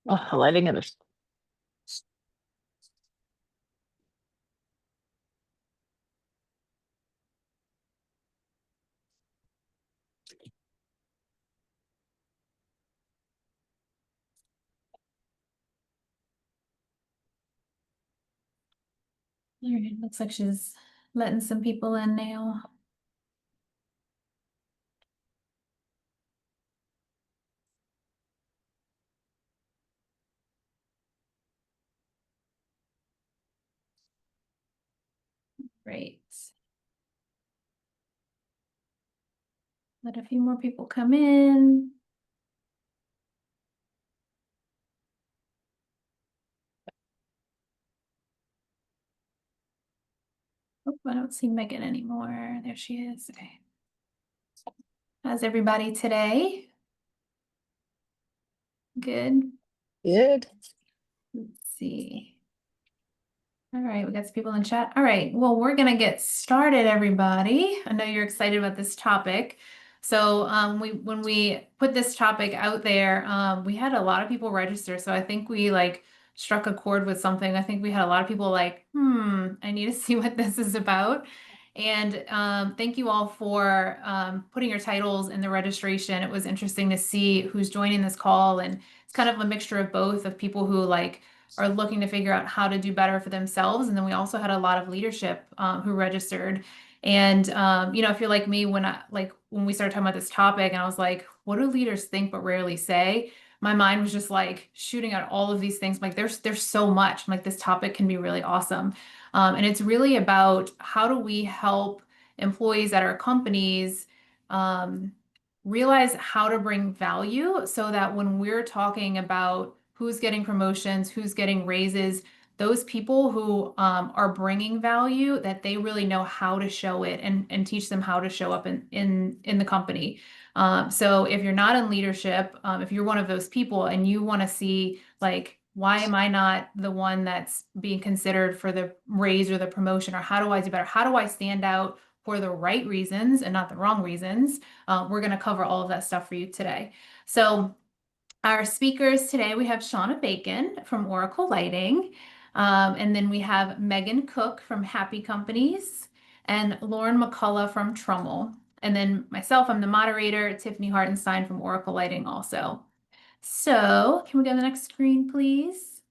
Oh, lighting it. All right, looks like she's letting some people in now. Great. Let a few more people come in. Oh, I don't see Megan anymore. There she is. Okay. How's everybody today? Good. Good. Let's see. All right, we got some people in chat. All right, well, we're gonna get started, everybody. I know you're excited about this topic. So when we put this topic out there, we had a lot of people register. So I think we like struck a chord with something. I think we had a lot of people like, I need to see what this is about. And thank you all for putting your titles in the registration. It was interesting to see who's joining this call, and it's kind of a mixture of both, of people who like are looking to figure out how to do better for themselves. And then we also had a lot of leadership who registered. And if you're like me, when we started talking about this topic, and I was like, what do leaders think but rarely say? My mind was just like shooting at all of these things. Like there's so much. Like this topic can be really awesome. And it's really about how do we help employees at our companies um, realize how to bring value so that when we're talking about who's getting promotions, who's getting raises, those people who are bringing value, that they really know how to show it and teach them how to show up in the company. So if you're not in leadership, if you're one of those people and you want to see like, why am I not the one that's being considered for the raise or the promotion, or how do I do better? How do I stand out for the right reasons and not the wrong reasons? We're going to cover all of that stuff for you today. So our speakers today, we have Shauna Bacon from Oracle Lighting, and then we have Megan Cook from Happy Companies, and Lauren McCullough from Trummel. And then myself, I'm the moderator, Tiffany Hartenstein from Oracle Lighting also. So can we go to the next screen, please?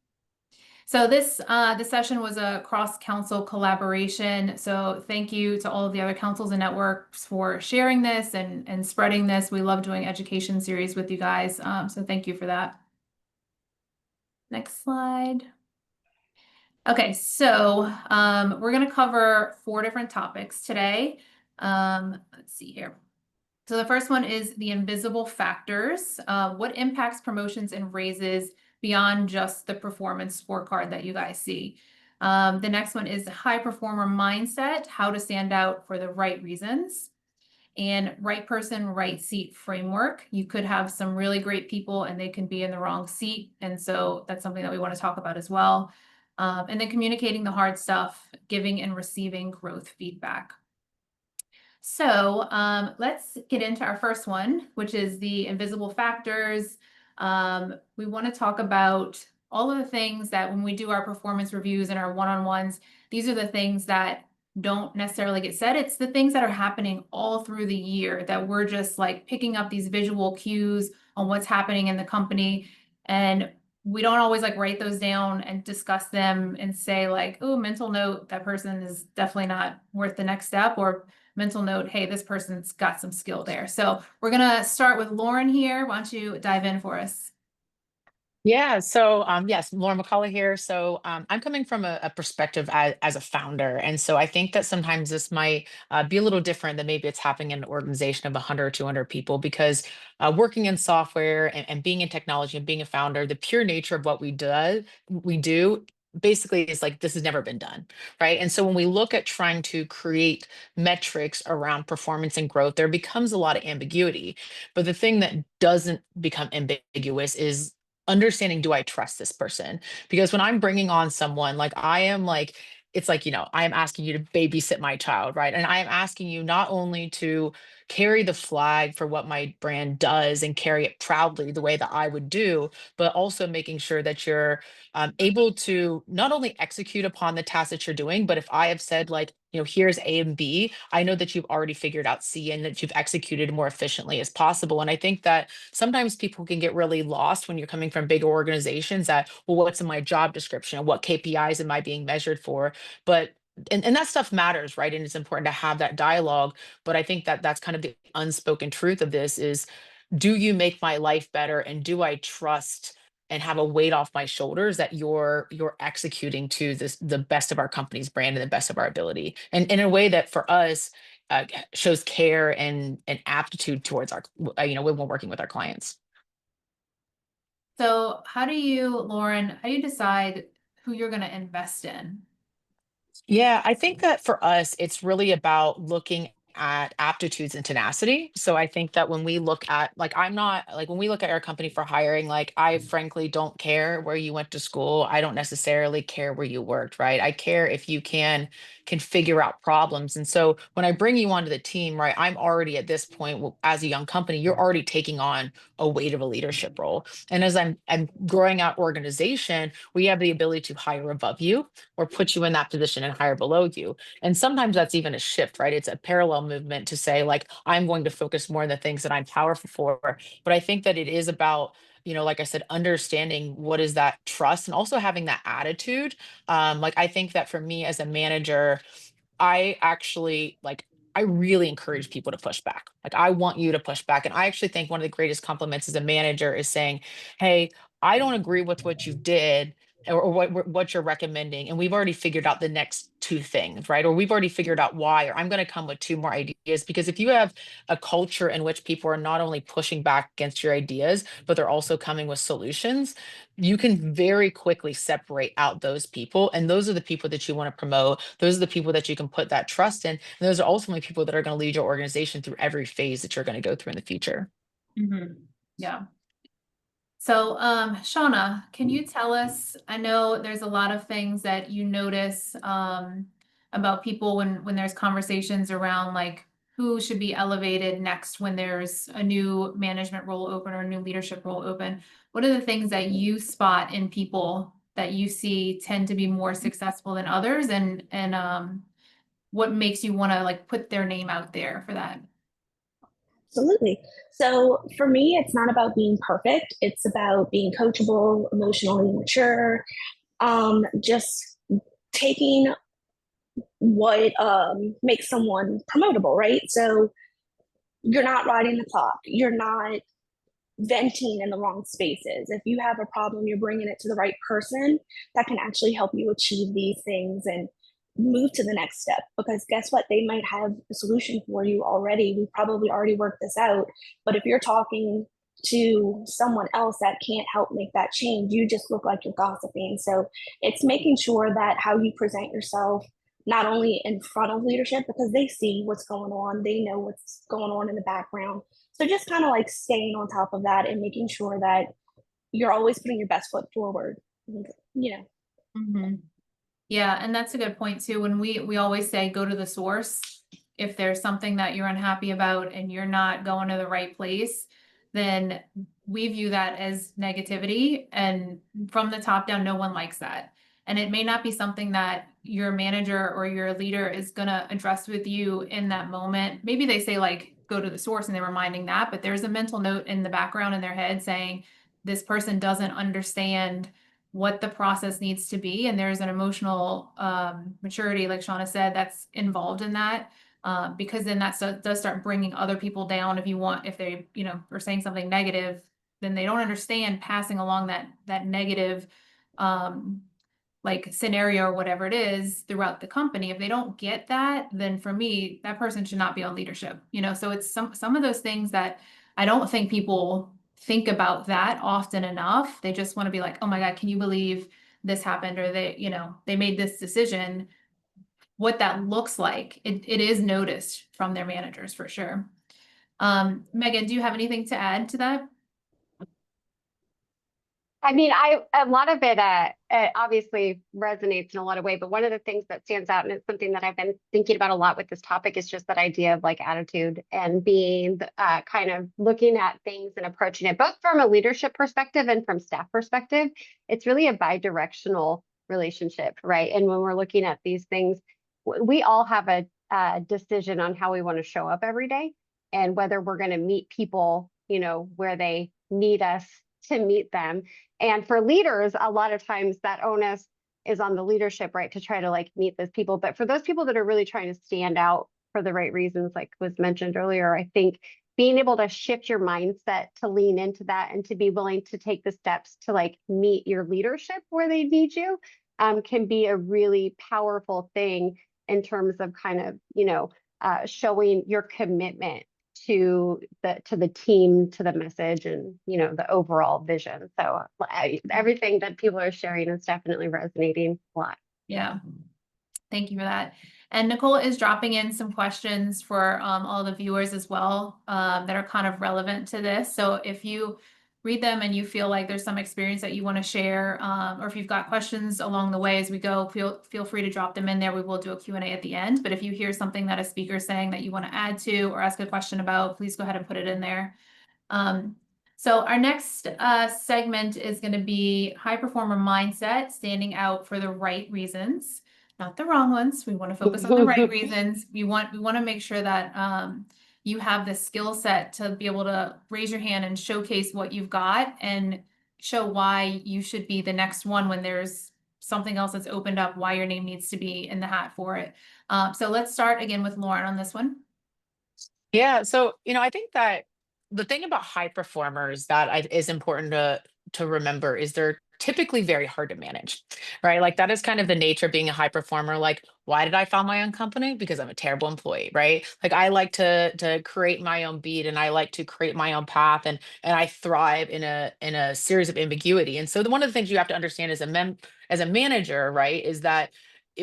So this session was a cross-council collaboration. So thank you to all of the other councils and networks for sharing this and spreading this. We love doing education series with you guys. So thank you for that. Next slide. Okay, so we're going to cover 4 different topics today. Let's see here. So the first one is the invisible factors. What impacts promotions and raises beyond just the performance scorecard that you guys see? The next one is high performer mindset, how to stand out for the right reasons. And right person, right seat framework. You could have some really great people and they can be in the wrong seat. And so that's something that we want to talk about as well. And then communicating the hard stuff, giving and receiving growth feedback. So let's get into our first one, which is the invisible factors. We want to talk about all of the things that when we do our performance reviews and our one-on-ones, these are the things that don't necessarily get said. It's the things that are happening all through the year that we're just like picking up these visual cues on what's happening in the company. And we don't always like write those down and discuss them and say like, oh, mental note, that person is definitely not worth the next step, or mental note, hey, this person's got some skill there. So we're gonna start with Lauren here. Why don't you dive in for us? Yeah. So, yes, Lauren McCullough here. So, I'm coming from a perspective as a founder. And so I think that sometimes this might be a little different than maybe it's happening in an organization of 100 or 200 people, because working in software and being in technology and being a founder, the pure nature of what we do basically is like this has never been done, right? And so when we look at trying to create metrics around performance and growth, there becomes a lot of ambiguity. But the thing that doesn't become ambiguous is understanding, do I trust this person? Because when I'm bringing on someone, like I am like, it's like, I am asking you to babysit my child, right? And I am asking you not only to carry the flag for what my brand does and carry it proudly the way that I would do, but also making sure that you're able to not only execute upon the task that you're doing, but if I have said, like, here's A and B, I know that you've already figured out C and that you've executed more efficiently as possible. And I think that sometimes people can get really lost when you're coming from bigger organizations that, well, what's in my job description? What KPIs am I being measured for? But and that stuff matters, right? And it's important to have that dialogue. But I think that that's kind of the unspoken truth of this is, do you make my life better? And do I trust and have a weight off my shoulders that you're executing to the best of our company's brand and the best of our ability, and in a way that for us shows care and aptitude towards our when we're working with our clients. So how do you, Lauren, how do you decide who you're going to invest in? Yeah, I think that for us, it's really about looking at aptitudes and tenacity. So I think that when we look at, like, I'm not like, when we look at our company for hiring, like, I frankly don't care where you went to school. I don't necessarily care where you worked, right? I care if you can figure out problems. And so when I bring you onto the team, right, I'm already at this point as a young company, you're already taking on a weight of a leadership role. And as I'm growing out organization, we have the ability to hire above you or put you in that position and hire below you. And sometimes that's even a shift, right? It's a parallel movement to say, like, I'm going to focus more on the things that I'm powerful for. But I think that it is about, like I said, understanding what is that trust and also having that attitude. Like, I think that for me as a manager, I actually like I really encourage people to push back. Like, I want you to push back. And I actually think one of the greatest compliments as a manager is saying, "Hey, I don't agree with what you did or what you're recommending. And we've already figured out the next two things, right? Or we've already figured out why, or I'm going to come with two more ideas." Because if you have a culture in which people are not only pushing back against your ideas, but they're also coming with solutions, you can very quickly separate out those people. And those are the people that you want to promote. Those are the people that you can put that trust in. And those are ultimately people that are going to lead your organization through every phase that you're going to go through in the future. Mhm. Yeah. So, Shauna, can you tell us, I know there's a lot of things that you notice about people when there's conversations around like who should be elevated next when there's a new management role open or a new leadership role open. What are the things that you spot in people that you see tend to be more successful than others, and what makes you want to like put their name out there for that? Absolutely. So for me, it's not about being perfect. It's about being coachable, emotionally mature, just taking what makes someone promotable, right? So you're not riding the clock. You're not venting in the wrong spaces. If you have a problem, you're bringing it to the right person that can actually help you achieve these things and move to the next step. Because guess what? They might have a solution for you already. We probably already worked this out. But if you're talking to someone else that can't help make that change, you just look like you're gossiping. So it's making sure that how you present yourself, not only in front of leadership, because they see what's going on, they know what's going on in the background, so just kind of like staying on top of that and making sure that you're always putting your best foot forward. You know. Mhm. Yeah, and that's a good point too. When we always say go to the source. If there's something that you're unhappy about and you're not going to the right place, then we view that as negativity. And from the top down, no one likes that. And it may not be something that your manager or your leader is going to address with you in that moment. Maybe they say, like, go to the source and they're reminding that, but there's a mental note in the background in their head saying, this person doesn't understand what the process needs to be. And there's an emotional maturity, like Shauna said, that's involved in that. Because then that does start bringing other people down. If they, are saying something negative, then they don't understand passing along that negative, like scenario or whatever it is throughout the company. If they don't get that, then for me, that person should not be on leadership. So it's some of those things that I don't think people think about that often enough. They just want to be like, oh my God, can you believe this happened? Or they made this decision. What that looks like, it is noticed from their managers for sure. Megan, do you have anything to add to that? I mean, a lot of it obviously resonates in a lot of way, but one of the things that stands out, and it's something that I've been thinking about a lot with this topic, is just that idea of like attitude and being kind of looking at things and approaching it both from a leadership perspective and from staff perspective. It's really a bi-directional relationship, right? And when we're looking at these things, we all have a decision on how we want to show up every day and whether we're going to meet people, where they need us to meet them. And for leaders, a lot of times that onus is on the leadership, right, to try to like meet those people. But for those people that are really trying to stand out for the right reasons, like was mentioned earlier, I think being able to shift your mindset to lean into that and to be willing to take the steps to like meet your leadership where they need you can be a really powerful thing in terms of kind of, showing your commitment to the team, to the message, and the overall vision. So everything that people are sharing is definitely resonating a lot. Yeah, thank you for that. And Nicole is dropping in some questions for all the viewers as well that are kind of relevant to this. So if you read them and you feel like there's some experience that you want to share, or if you've got questions along the way as we go, feel free to drop them in there. We will do a Q&A at the end. But if you hear something that a speaker is saying that you want to add to or ask a question about, please go ahead and put it in there. So our next segment is going to be high performer mindset, standing out for the right reasons, not the wrong ones. We want to focus on the right reasons. We want to make sure that you have the skill set to be able to raise your hand and showcase what you've got and show why you should be the next one when there's something else that's opened up, why your name needs to be in the hat for it. So let's start again with Lauren on this one. Yeah, so I think that the thing about high performers that is important to remember is they're typically very hard to manage, right? Like that is kind of the nature of being a high performer. Like, why did I found my own company? Because I'm a terrible employee, right? Like I like to create my own beat and I like to create my own path and I thrive in a series of ambiguity. And so one of the things you have to understand as a manager, right, is that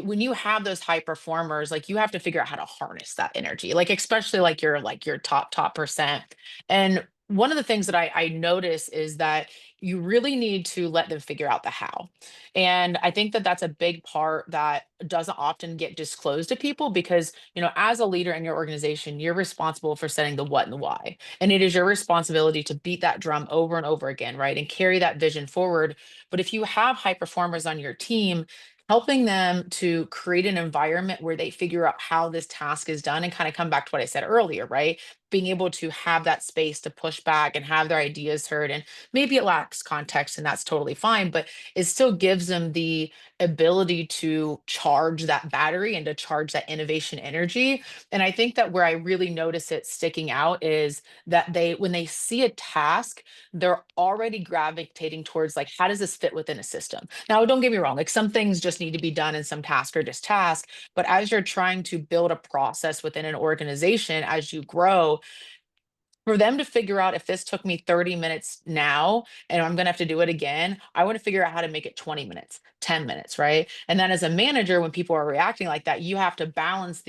when you have those high performers, like you have to figure out how to harness that energy, like especially like your top percent. And one of the things that I notice is that you really need to let them figure out the how. And I think that that's a big part that doesn't often get disclosed to people because, as a leader in your organization, you're responsible for setting the what and the why. And it is your responsibility to beat that drum over and over again, right? And carry that vision forward. But if you have high performers on your team, helping them to create an environment where they figure out how this task is done and kind of come back to what I said earlier, right? Being able to have that space to push back and have their ideas heard. And maybe it lacks context and that's totally fine, but it still gives them the ability to charge that battery and to charge that innovation energy. And I think that where I really notice it sticking out is that when they see a task, they're already gravitating towards like, how does this fit within a system? Now, don't get me wrong, like some things just need to be done and some tasks are just tasks. But as you're trying to build a process within an organization, as you grow, for them to figure out if this took me 30 minutes now and I'm going to have to do it again, I want to figure out how to make it 20 minutes, 10 minutes, right? And then as a manager, when people are reacting like that, you have to balance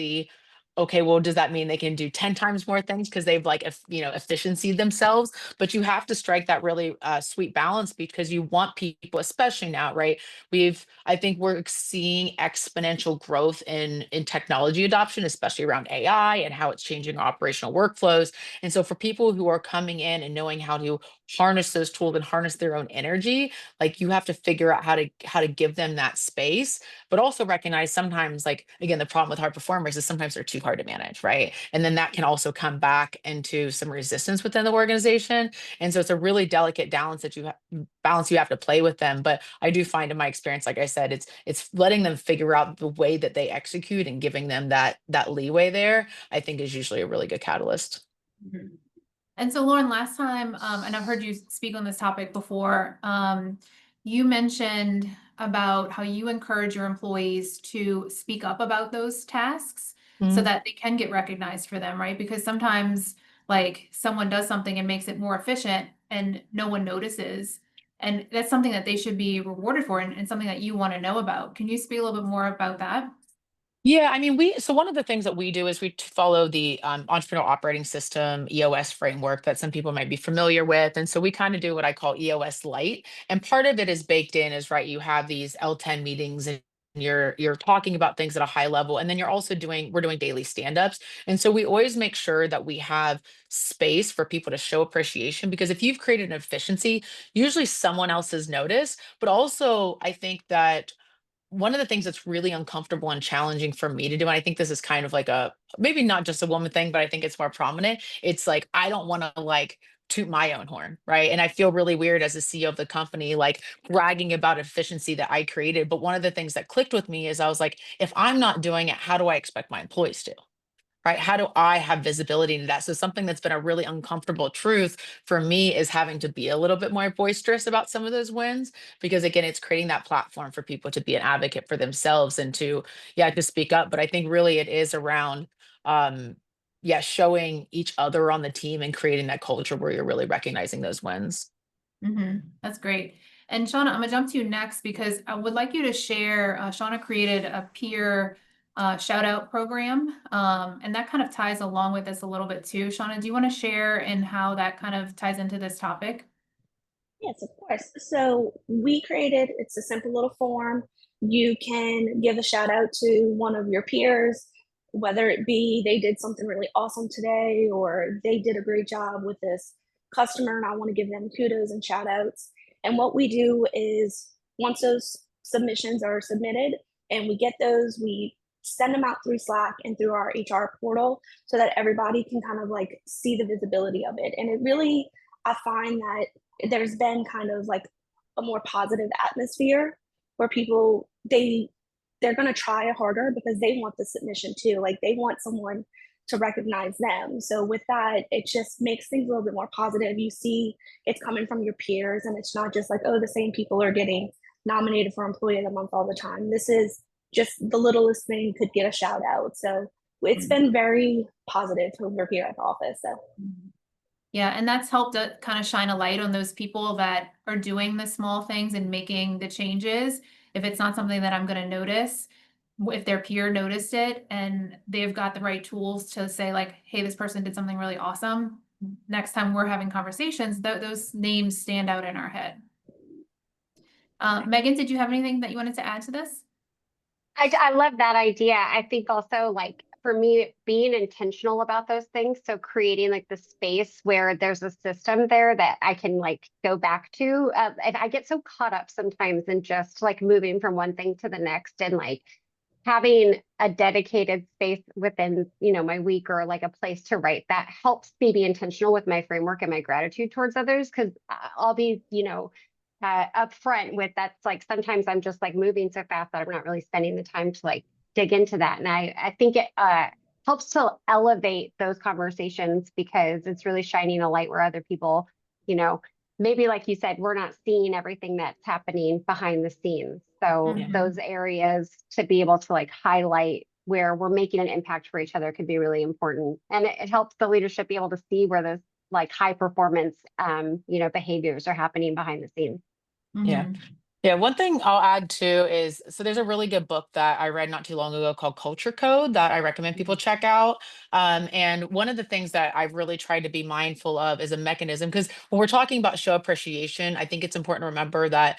okay, well, does that mean they can do 10 times more things because they've like, efficiency themselves? But you have to strike that really sweet balance because you want people, especially now, right? I think we're seeing exponential growth in technology adoption, especially around AI and how it's changing operational workflows. And so for people who are coming in and knowing how to harness those tools and harness their own energy, like you have to figure out how to give them that space, but also recognize sometimes, like again, the problem with high performers is sometimes they're too hard to manage, right? And then that can also come back into some resistance within the organization. And so it's a really delicate balance that you have to play with them. But I do find in my experience, like I said, it's letting them figure out the way that they execute and giving them that leeway there, I think is usually a really good catalyst. Mm-hmm. And so Lauren, last time, and I've heard you speak on this topic before, you mentioned about how you encourage your employees to speak up about those tasks so that they can get recognized for them, right? Because sometimes like someone does something and makes it more efficient and no one notices. And that's something that they should be rewarded for and something that you want to know about. Can you speak a little bit more about that? Yeah, I mean, so one of the things that we do is we follow the entrepreneurial operating system EOS framework that some people might be familiar with. And so we kind of do what I call EOS light. And part of it is baked in is right, you have these L10 meetings and you're talking about things at a high level. And then we're doing daily stand-ups. And so we always make sure that we have space for people to show appreciation because if you've created an efficiency, usually someone else has noticed. But also I think that one of the things that's really uncomfortable and challenging for me to do, and I think this is kind of like a maybe not just a woman thing, but I think it's more prominent. It's like I don't want to like toot my own horn, right? And I feel really weird as a CEO of the company, like bragging about efficiency that I created. But one of the things that clicked with me is I was like, if I'm not doing it, how do I expect my employees to? Right? How do I have visibility into that? So something that's been a really uncomfortable truth for me is having to be a little bit more boisterous about some of those wins, because again, it's creating that platform for people to be an advocate for themselves and to, yeah, to speak up. But I think really it is around, um, yeah, showing each other on the team and creating that culture where you're really recognizing those wins. That's great. And Shauna, I'm gonna jump to you next because I would like you to share, Shauna created a peer shout out program. And that kind of ties along with this a little bit too. Shauna, do you want to share and how that kind of ties into this topic? Yes, of course. So we created, it's a simple little form. You can give a shout out to one of your peers, whether it be they did something really awesome today or they did a great job with this customer and I want to give them kudos and shout outs. And what we do is once those submissions are submitted and we get those, we send them out through Slack and through our HR portal so that everybody can kind of like see the visibility of it. And it really, I find that there's been kind of like a more positive atmosphere where people they're going to try harder because they want the submission too, like they want someone to recognize them. So with that, it just makes things a little bit more positive. You see it's coming from your peers and it's not just like, oh, the same people are getting nominated for employee of the month all the time. This is just the littlest thing could get a shout out. So it's been very positive over here at the office. So Yeah, and that's helped to kind of shine a light on those people that are doing the small things and making the changes. If it's not something that I'm going to notice, if their peer noticed it and they've got the right tools to say like, hey, this person did something really awesome. Next time we're having conversations, those names stand out in our head. Megan, did you have anything that you wanted to add to this? I love that idea. I think also like for me being intentional about those things, so creating like the space where there's a system there that I can like go back to. And I get so caught up sometimes in just like moving from one thing to the next and like having a dedicated space within, my week or like a place to write that helps me be intentional with my framework and my gratitude towards others. Cause I'll be, upfront with that's like sometimes I'm just like moving so fast that I'm not really spending the time to like dig into that. And I think it helps to elevate those conversations because it's really shining a light where other people, you know, maybe like you said, we're not seeing everything that's happening behind the scenes. So those areas to be able to like highlight where we're making an impact for each other could be really important. And it helps the leadership be able to see where those like high performance behaviors are happening behind the scenes. Yeah. Yeah, one thing I'll add too is so there's a really good book that I read not too long ago called Culture Code that I recommend people check out. And one of the things that I've really tried to be mindful of is a mechanism because when we're talking about show appreciation, I think it's important to remember that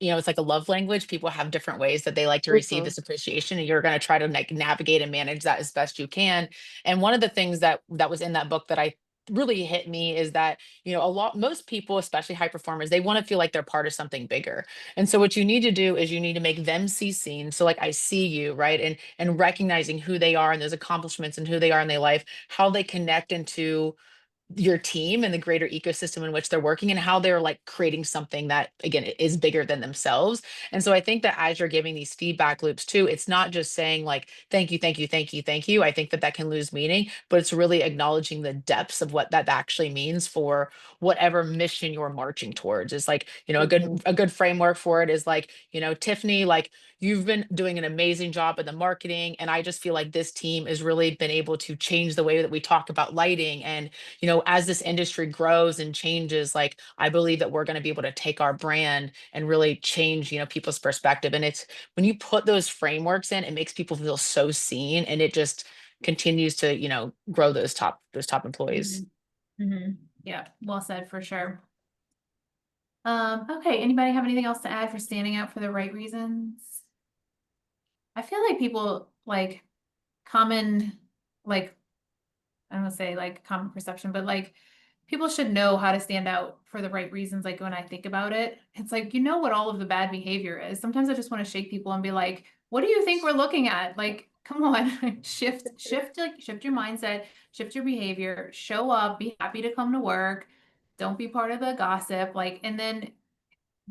it's like a love language. People have different ways that they like to receive Mhm. this appreciation, and you're going to try to like navigate and manage that as best you can. And one of the things that was in that book that I really hit me is that most people, especially high performers, they want to feel like they're part of something bigger. And so what you need to do is you need to make them see seen. So like I see you, right? And recognizing who they are and those accomplishments and who they are in their life, how they connect into your team and the greater ecosystem in which they're working and how they're like creating something that again is bigger than themselves. And so I think that as you're giving these feedback loops too, it's not just saying like thank you, thank you, thank you, thank you. I think that can lose meaning, but it's really acknowledging the depths of what that actually means for whatever mission you're marching towards. Is like Mhm. a good framework for it is like Tiffany, like you've been doing an amazing job in the marketing, and I just feel like this team has really been able to change the way that we talk about lighting. And as this industry grows and changes, like I believe that we're going to be able to take our brand and really change, people's perspective. And it's when you put those frameworks in, it makes people feel so seen, and it just continues to, grow those top employees. Yeah, well said for sure. Okay, anybody have anything else to add for standing out for the right reasons? I feel like people like common, like, I don't want to say like common perception, but like people should know how to stand out for the right reasons. Like when I think about it, it's like, what all of the bad behavior is. Sometimes I just want to shake people and be like, what do you think we're looking at? Like, come on, shift your mindset, shift your behavior, show up, be happy to come to work. Don't be part of the gossip. Like, and then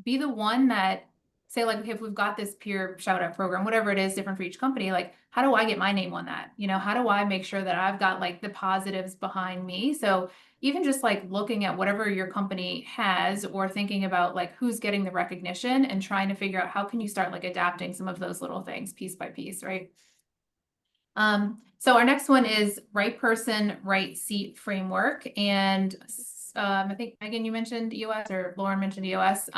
be the one that say like, okay, if we've got this peer shout out program, whatever it is, different for each company, like how do I get my name on that? How do I make sure that I've got like the positives behind me? So even just like looking at whatever your company has or thinking about like who's getting the recognition and trying to figure out how can you start like adapting some of those little things piece by piece, right? So our next one is right person, right seat framework. And I think Megan, you mentioned EOS or Lauren mentioned EOS.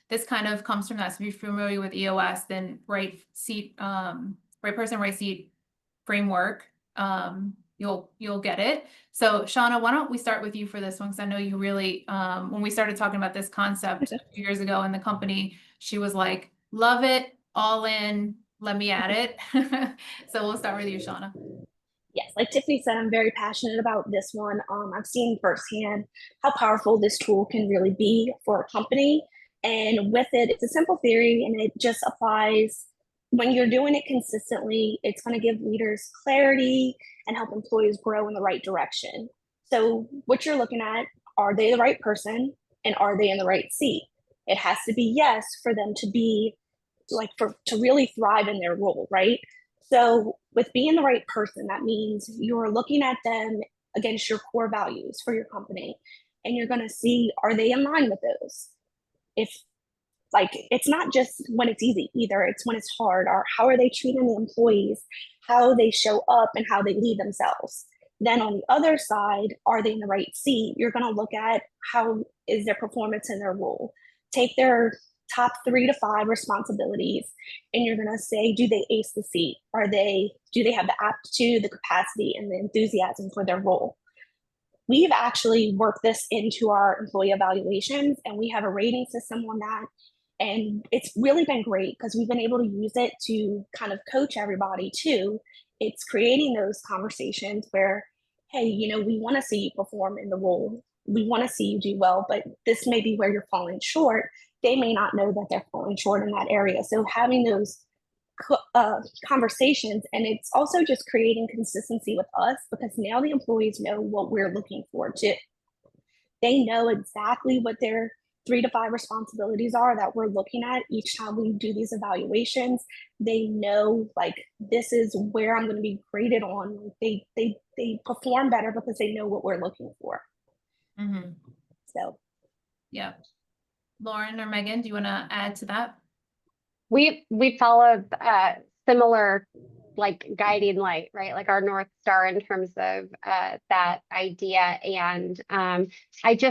This kind of comes from that. So if you're familiar with EOS, then right seat, right person, right seat framework, you'll get it. So Shauna, why don't we start with you for this one? Because I know you really, when we started talking about this concept 2 years ago in the company, she was like, love it, all in, let me at it. So we'll start with you, Shauna. Yes, like Tiffany said, I'm very passionate about this one. I've seen firsthand how powerful this tool can really be for a company. And with it, it's a simple theory and it just applies when you're doing it consistently. It's going to give leaders clarity and help employees grow in the right direction. So, what you're looking at, are they the right person and are they in the right seat? It has to be yes for them to be to really thrive in their role, right? So with being the right person, that means you're looking at them against your core values for your company, and you're going to see, are they in line with those? If it's not just when it's easy either, it's when it's hard, or how are they treating the employees, how they show up and how they lead themselves. Then on the other side, are they in the right seat? You're going to look at how is their performance in their role. Take their top 3 to 5 responsibilities, and you're going to say, do they ace the seat? Do they have the aptitude, the capacity, and the enthusiasm for their role? We've actually worked this into our employee evaluations, and we have a rating system on that. And it's really been great because we've been able to use it to kind of coach everybody too. It's creating those conversations where, hey, we want to see you perform in the role. We want to see you do well, but this may be where you're falling short. They may not know that they're falling short in that area. So having those conversations, and it's also just creating consistency with us because now the employees know what we're looking for too. They know exactly what their 3 to 5 responsibilities are that we're looking at each time we do these evaluations. They know this is where I'm going to be graded on. They perform better because they know what we're looking for. Mm-hmm. So yeah. Lauren or Megan, do you want to add to that? We followed similar guiding light, right? Like our North Star in terms of that idea. And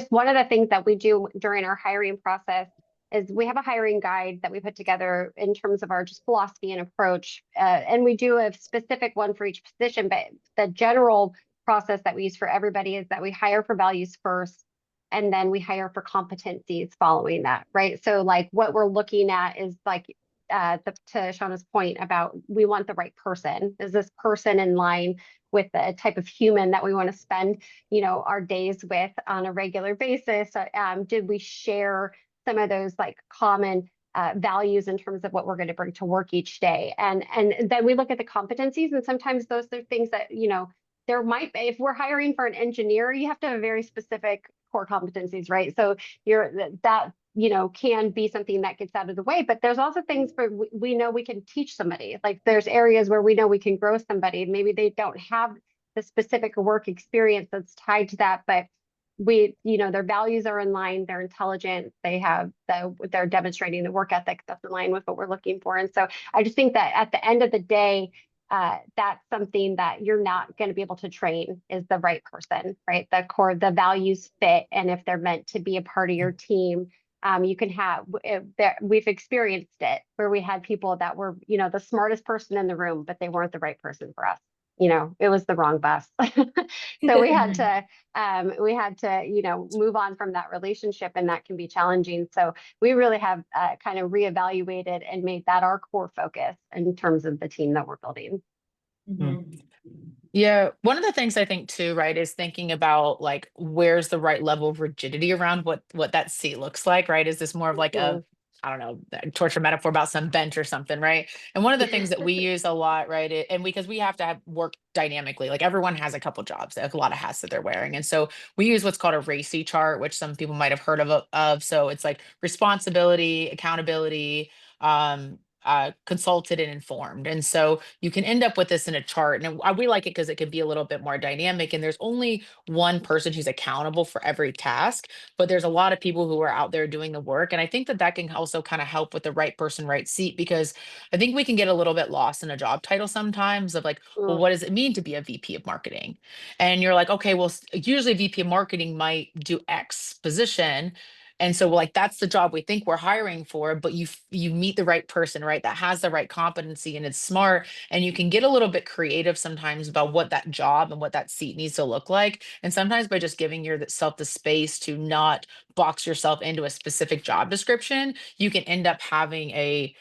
one of the things that we do during our hiring process is we have a hiring guide that we put together in terms of our just philosophy and approach. And we do a specific one for each position, but the general process that we use for everybody is that we hire for values first, and then we hire for competencies following that, right? So what we're looking at is to Shauna's point about we want the right person. Is this person in line with the type of human that we want to spend, our days with on a regular basis? Did we share some of those common values in terms of what we're going to bring to work each day? And then we look at the competencies, and sometimes those are things that, there might be, if we're hiring for an engineer, you have to have very specific core competencies, right? So that can be something that gets out of the way, but there's also things where we know we can teach somebody. There's areas where we know we can grow somebody. Maybe they don't have the specific work experience that's tied to that, but their values are in line, they're intelligent, they're demonstrating the work ethic that's in line with what we're looking for. And so I just think that at the end of the day, that's something that you're not going to be able to train is the right person, right? The core, the values fit. And if they're meant to be a part of your team, you can have, we've experienced it where we had people that were, the smartest person in the room, but they weren't the right person for us. It was the wrong bus. So we had to, move on from that relationship, and that can be challenging. So we really have kind of reevaluated and made that our core focus in terms of the team that we're building. Mhm. Yeah, one of the things I think too, right, is thinking about like where's the right level of rigidity around what that seat looks like, right? Is this more of like a, I don't know, a torture metaphor about some bench or something, right? And one of the things that we use a lot, right, and because we have to have work dynamically, like everyone has a couple jobs, like a lot of hats that they're wearing, and so we use what's called a RACI chart, which some people might have heard of. So it's like responsibility, accountability, consulted and informed. And so you can end up with this in a chart. And we like it because it can be a little bit more dynamic. And there's only one person who's accountable for every task, but there's a lot of people who are out there doing the work. And I think that that can also kind of help with the right person, right seat, because I think we can get a little bit lost in a job title sometimes of like, well, what does it mean to be a VP of marketing? And you're like, okay, well, usually VP of marketing might do X position. And so like that's the job we think we're hiring for, but you meet the right person, right? That has the right competency and it's smart. And you can get a little bit creative sometimes about what that job and what that seat needs to look like. And sometimes by just giving yourself the space to not box yourself into a specific job description, you can end up having a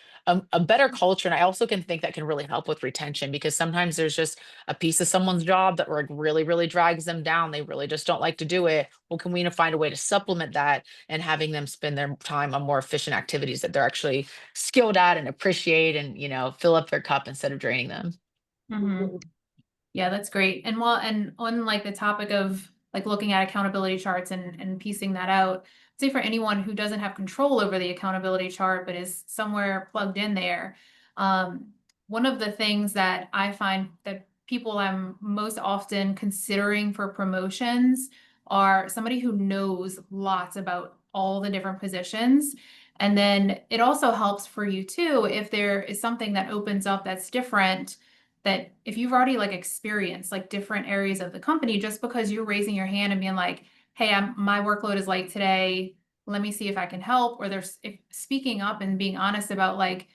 better culture. And I also can think that can really help with retention, because sometimes there's just a piece of someone's job that like really, really drags them down. They really just don't like to do it. Well, can we find a way to supplement that and having them spend their time on more efficient activities that they're actually skilled at and appreciate, and fill up their cup instead of draining them? Mhm. Yeah, that's great. And and on like the topic of like looking at accountability charts and piecing that out, say for anyone who doesn't have control over the accountability chart, but is somewhere plugged in there, one of the things that I find that people I'm most often considering for promotions are somebody who knows lots about all the different positions. And then it also helps for you too, if there is something that opens up that's different, that if you've already like experienced like different areas of the company, just because you're raising your hand and being like, hey, my workload is light today, let me see if I can help, or if speaking up and being honest about like,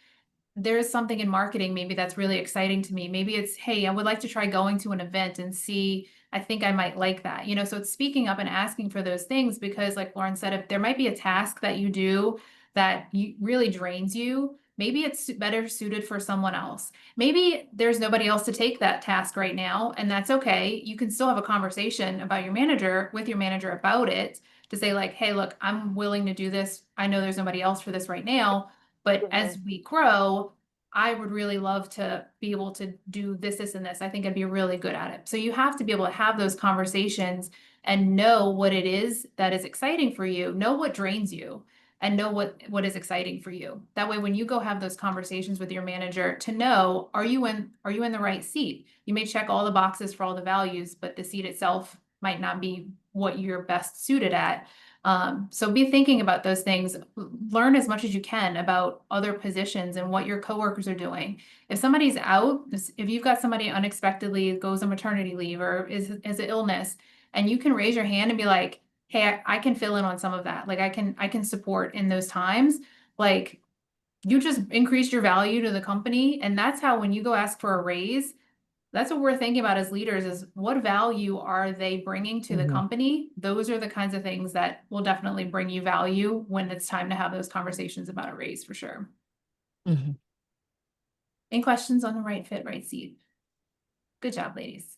there's something in marketing maybe that's really exciting to me. Maybe it's, hey, I would like to try going to an event and see, I think I might like that. So it's speaking up and asking for those things, because like Lauren said, if there might be a task that you do that really drains you, maybe it's better suited for someone else. Maybe there's nobody else to take that task right now, and that's okay. You can still have a conversation about with your manager about it, to say like, hey, look, I'm willing to do this. I know there's nobody else for this right now, but as we grow, I would really love to be able to do this, and this. I think I'd be really good at it. So you have to be able to have those conversations and know what it is that is exciting for you, know what drains you, and know what is exciting for you. That way, when you go have those conversations with your manager, to know, are you in the right seat? You may check all the boxes for all the values, but the seat itself might not be what you're best suited at. So be thinking about those things. Learn as much as you can about other positions and what your coworkers are doing. If somebody's out, if you've got somebody unexpectedly goes on maternity leave or is an illness, and you can raise your hand and be like, hey, I can fill in on some of that. Like I can support in those times. Like you just increased your value to the company. And that's how, when you go ask for a raise, that's what we're thinking about as leaders, is what value are they bringing to the company? Those are the kinds of things that will definitely bring you value when it's time to have those conversations about a raise, for sure. Mhm. Any questions on the right fit, right seat? Good job, ladies.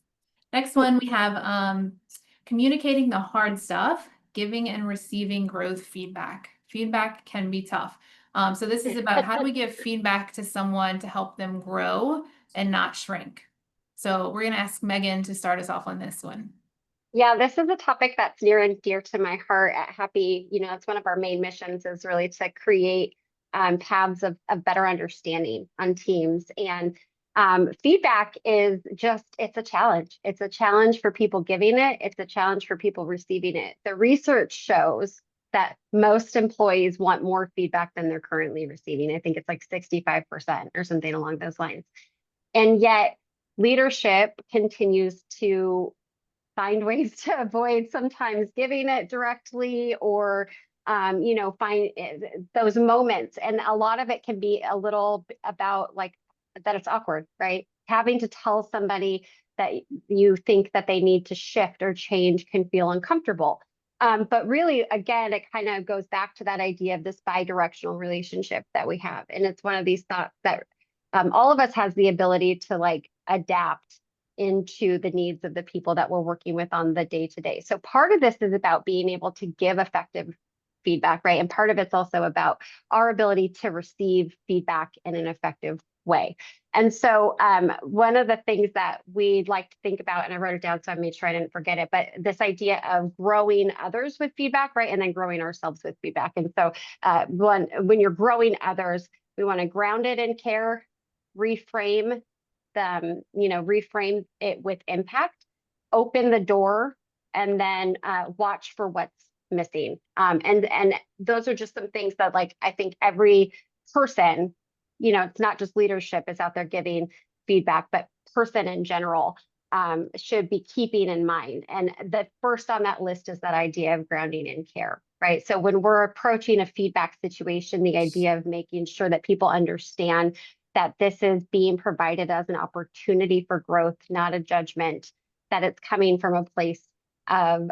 Next one, we have communicating the hard stuff, giving and receiving growth feedback. Feedback can be tough. So this is about how do we give feedback to someone to help them grow and not shrink. So we're going to ask Megan to start us off on this one. Yeah, this is a topic that's near and dear to my heart at Happy. It's one of our main missions, is really to create paths of better understanding on teams. And feedback is it's a challenge. It's a challenge for people giving it. It's a challenge for people receiving it. The research shows that most employees want more feedback than they're currently receiving. I think it's like 65% or something along those lines. And yet leadership continues to find ways to avoid sometimes giving it directly, or find those moments. And a lot of it can be a little about like that it's awkward, right? Having to tell somebody that you think that they need to shift or change can feel uncomfortable. But really, again, it kind of goes back to that idea of this bi-directional relationship that we have. And it's one of these thoughts that all of us has the ability to like adapt into the needs of the people that we're working with on the day to day. So part of this is about being able to give effective feedback, right? And part of it's also about our ability to receive feedback in an effective way. And so one of the things that we'd like to think about, and I wrote it down so I made sure I didn't forget it, but this idea of growing others with feedback, right? And then growing ourselves with feedback. And so when you're growing others, we want to ground it in care, reframe reframe it with impact, open the door, and then watch for what's missing. And those are just some things that like I think every person, it's not just leadership is out there giving feedback, but person in general should be keeping in mind. And the first on that list is that idea of grounding in care, right? So when we're approaching a feedback situation, the idea of making sure that people understand that this is being provided as an opportunity for growth, not a judgment, that it's coming from a place of,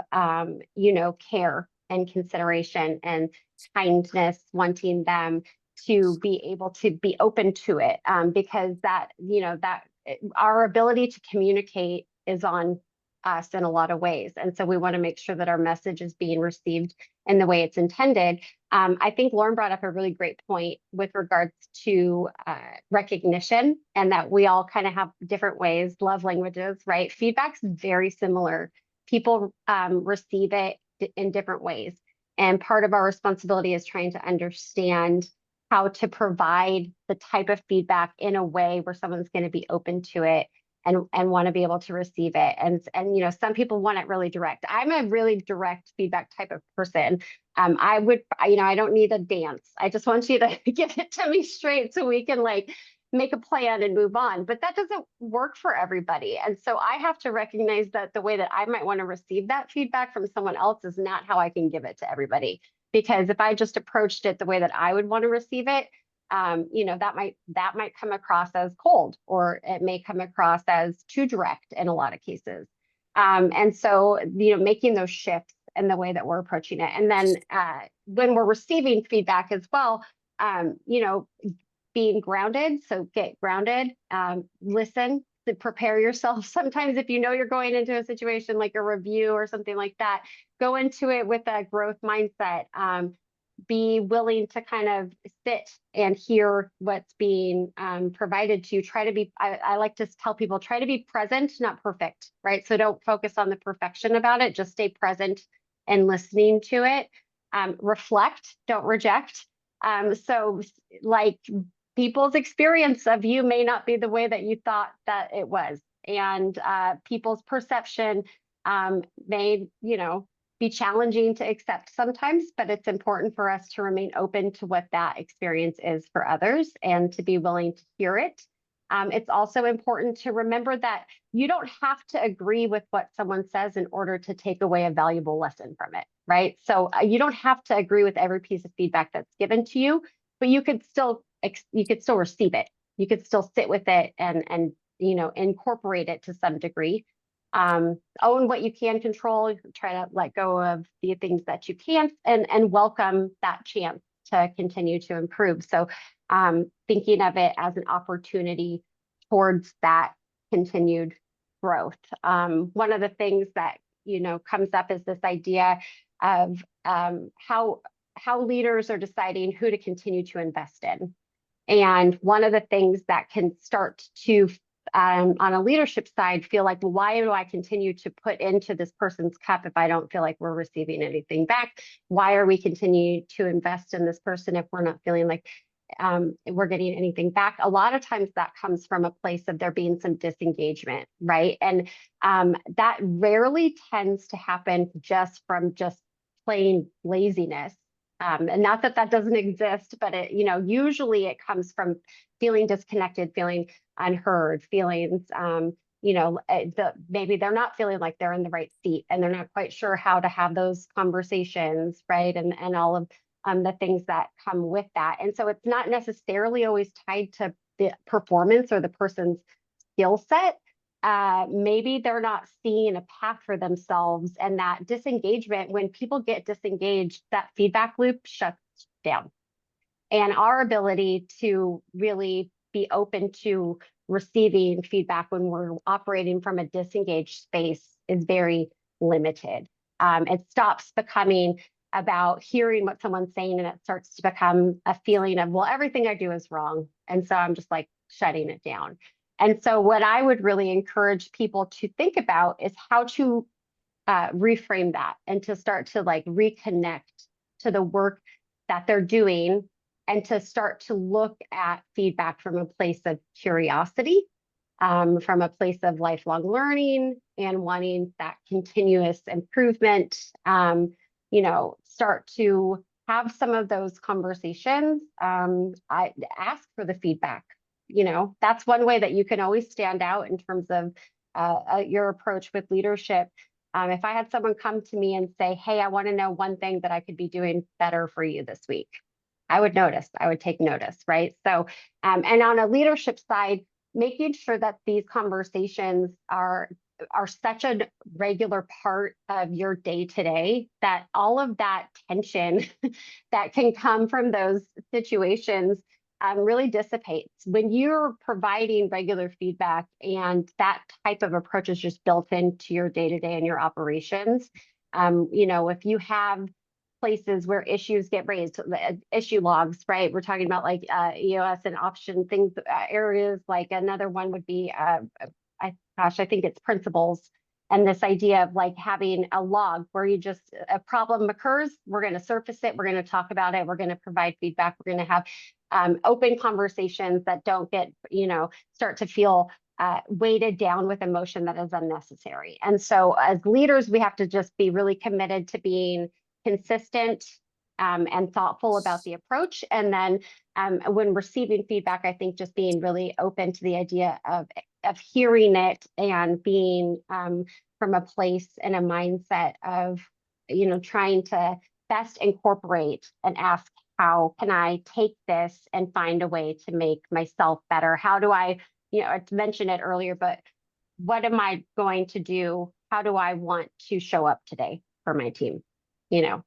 care and consideration and kindness, wanting them to be able to be open to it, because that our ability to communicate is on us in a lot of ways. And so we want to make sure that our message is being received in the way it's intended. I think Lauren brought up a really great point with regards to recognition, and that we all kind of have different ways, love languages, right? Feedback's very similar. People receive it in different ways. And part of our responsibility is trying to understand how to provide the type of feedback in a way where someone's going to be open to it and want to be able to receive it. And some people want it really direct. I'm a really direct feedback type of person. I don't need a dance. I just want you to give it to me straight so we can like make a plan and move on. But that doesn't work for everybody. And so I have to recognize that the way that I might want to receive that feedback from someone else is not how I can give it to everybody. Because if I just approached it the way that I would want to receive it, that might come across as cold, or it may come across as too direct in a lot of cases. And so, making those shifts in the way that we're approaching it. And then when we're receiving feedback as well, being grounded. So get grounded, listen, to prepare yourself. Sometimes if you're going into a situation like a review or something like that, go into it with a growth mindset. Be willing to kind of sit and hear what's being provided to you. I like to tell people, try to be present, not perfect, right? So don't focus on the perfection about it, just stay present and listening to it. Reflect, don't reject. So like people's experience of you may not be the way that you thought that it was. And people's perception may, be challenging to accept sometimes, but it's important for us to remain open to what that experience is for others and to be willing to hear it. It's also important to remember that you don't have to agree with what someone says in order to take away a valuable lesson from it, right? So you don't have to agree with every piece of feedback that's given to you, but you could still receive it. You could still sit with it and incorporate it to some degree. Own what you can control, try to let go of the things that you can't, and welcome that chance to continue to improve. So thinking of it as an opportunity towards that continued growth. One of the things that comes up is this idea of how leaders are deciding who to continue to invest in. And one of the things that can start to on a leadership side feel like, well, why do I continue to put into this person's cup if I don't feel like we're receiving anything back? Why are we continuing to invest in this person if we're not feeling like we're getting anything back? A lot of times that comes from a place of there being some disengagement, right? And that rarely tends to happen just from plain laziness. And not that that doesn't exist, but it, usually it comes from feeling disconnected, feeling unheard, feelings, maybe they're not feeling like they're in the right seat and they're not quite sure how to have those conversations, right? And all of the things that come with that. And so it's not necessarily always tied to the performance or the person's skill set. Maybe they're not seeing a path for themselves, and that disengagement, when people get disengaged, that feedback loop shuts down. And our ability to really be open to receiving feedback when we're operating from a disengaged space is very limited. It stops becoming about hearing what someone's saying, and it starts to become a feeling of, well, everything I do is wrong. And so I'm just like shutting it down. And so what I would really encourage people to think about is how to reframe that and to start to like reconnect to the work that they're doing, and to start to look at feedback from a place of curiosity, from a place of lifelong learning and wanting that continuous improvement. Start to have some of those conversations. I ask for the feedback. That's one way that you can always stand out in terms of your approach with leadership. If I had someone come to me and say, hey, I want to know one thing that I could be doing better for you this week, I would notice, I would take notice, right? So, and on a leadership side, making sure that these conversations are such a regular part of your day to day, that all of that tension that can come from those situations really dissipates. When you're providing regular feedback and that type of approach is just built into your day to day and your operations, if you have places where issues get raised, issue logs, right? We're talking about like EOS and option things, areas. Like another one would be, I think it's principles. And this idea of like having a log where a problem occurs, we're going to surface it, we're going to talk about it, we're going to provide feedback, we're going to have open conversations that don't get, start to feel weighted down with emotion that is unnecessary. And so as leaders, we have to just be really committed to being consistent and thoughtful about the approach. And then when receiving feedback, I think just being really open to the idea of hearing it and being from a place and a mindset of, trying to best incorporate and ask, how can I take this and find a way to make myself better? How do I, I mentioned it earlier, but what am I going to do? How do I want to show up today for my team?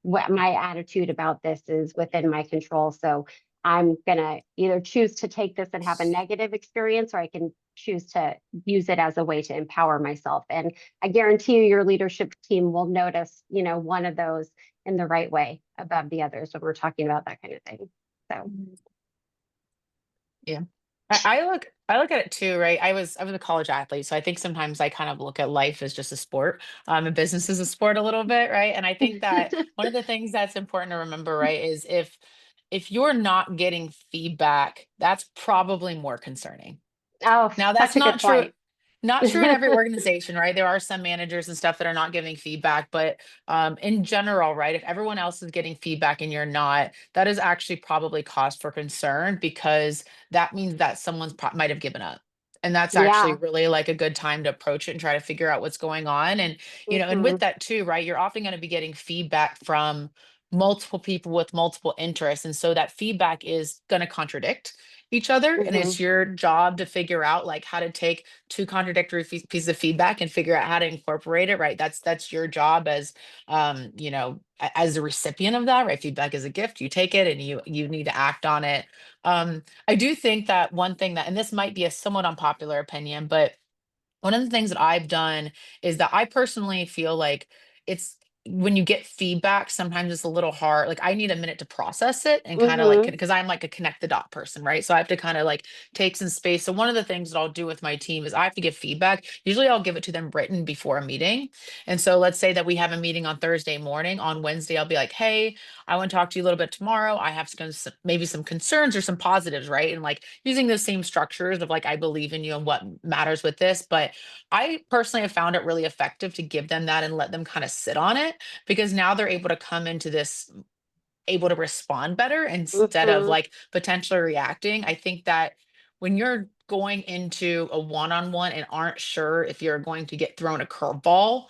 What my attitude about this is within my control. So I'm going to either choose to take this and have a negative experience, or I can choose to use it as a way to empower myself. And I guarantee you, your leadership team will notice, one of those in the right way above the others when we're talking about that kind of thing. So. Yeah. I look at it too, right? I was a college athlete, so I think sometimes I kind of look at life as just a sport, and business is a sport a little bit, right? And I think that one of the things that's important to remember, right, is if you're not getting feedback, that's probably more concerning. Oh, Now, such that's a good point. not true in every organization, right? There are some managers and stuff that are not giving feedback, but in general, right, if everyone else is getting feedback and you're not, that is actually probably cause for concern, because that means that might have given up. And that's actually Yeah. really like a good time to approach it and try to figure out what's going on. And, and with Mhm. that too, right, you're often going to be getting feedback from multiple people with multiple interests. And so that feedback is going to contradict each other. And it's Mhm. your job to figure out like how to take two contradictory pieces of feedback and figure out how to incorporate it, right? That's your job as as a recipient of that, right? Feedback is a gift. You take it and you need to act on it. I do think that one thing that, and this might be a somewhat unpopular opinion, but one of the things that I've done is that I personally feel like it's when you get feedback, sometimes it's a little hard. Like I need a minute to process it and kind of like, Mhm. because I'm like a connect the dot person, right? So I have to kind of like take some space. So one of the things that I'll do with my team is I have to give feedback. Usually I'll give it to them written before a meeting. And so let's say that we have a meeting on Thursday morning. On Wednesday, I'll be like, hey, I want to talk to you a little bit tomorrow. I have maybe some concerns or some positives, right? And like using those same structures of like, I believe in you and what matters with this. But I personally have found it really effective to give them that and let them kind of sit on it, because now they're able to come into this able to respond better instead of Mhm. like potentially reacting. I think that when you're going into a one-on-one and aren't sure if you're going to get thrown a curveball,